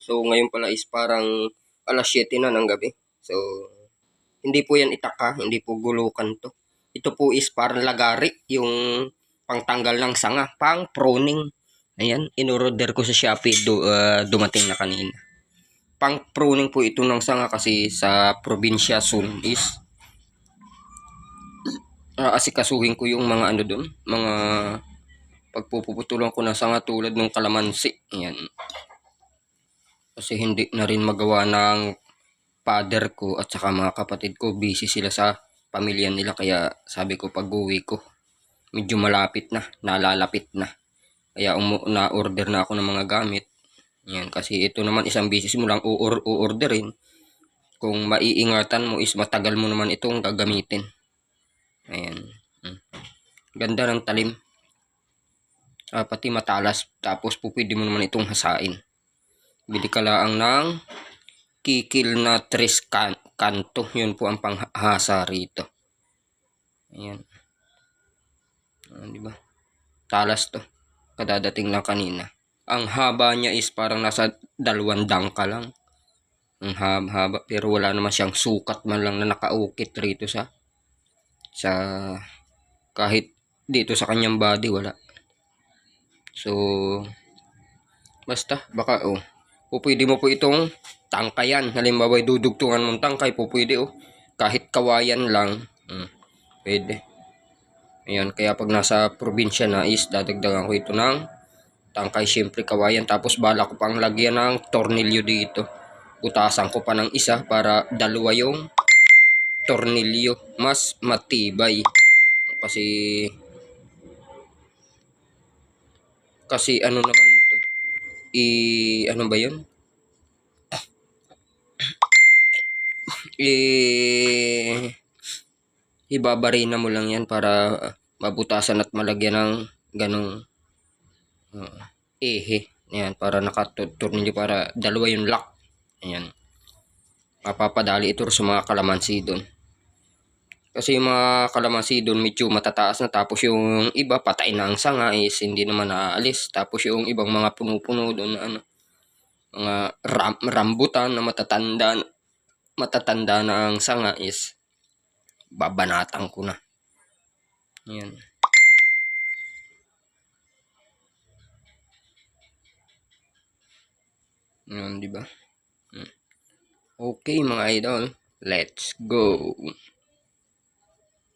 So, ngayon pala is parang alas 7 na ng gabi. So, hindi po yan itaka, hindi po gulukan to. Ito po is parang lagari, yung pangtanggal ng sanga, pang pruning. Ayan, in-order ko sa Shopee, dumating na kanina. Pang pruning po ito ng sanga kasi sa probinsya soon is asikasuhin ko yung mga ano doon, mga pagpuputulan ko ng sanga tulad ng kalamansi. Ayan. Kasi hindi na rin magawa ng father ko at saka mga kapatid ko. Busy sila sa pamilya nila kaya sabi ko pag-uwi ko medyo malapit na, nalalapit na. Kaya na-order na ako ng mga gamit. Yan, kasi ito naman isang business mo lang uorderin. Kung maiingatan mo is matagal mo naman itong gagamitin. Ayan. Ganda ng talim. Pati matalas. Tapos po pwede mo naman itong hasain. Bili ka lang ng kikil na tres kanto. Yun po ang panghasa rito. Ayan. Diba? Talas to. Kadadating lang kanina. Ang haba niya is parang nasa 2 dangka lang. Ang haba. Pero wala naman siyang sukat man lang na nakaukit rito sa kahit dito sa kanyang body wala. So, basta baka pwede mo po itong tangkayan. Halimbawa dudugtungan mong tangkay po pwede kahit kawayan lang. Pwede. Ayan, kaya pag nasa probinsya na is dadagdagan ko ito ng tangkay, syempre kawayan. Tapos bala ko pang lagyan ng tornilyo dito. Utasan ko pa ng isa para dalawa yung tornilyo. Mas matibay. Kasi ano naman to. Ano ba yun? Ibabarina mo lang yan para mabutasan at malagyan ng ganong ehe. Ayan, para nakatornilyo para dalawa yung lock. Ayan. Mapapadali ito sa mga kalamansi doon. Kasi yung mga kalamansi doon medyo matataas na, tapos yung iba patay na ang sanga is hindi naman naaalis. Tapos yung ibang mga puno-puno doon na mga rambutan na matatanda na ang sanga is babanatan ko na. Ayan. Ayan, diba? Okay mga idol, let's go.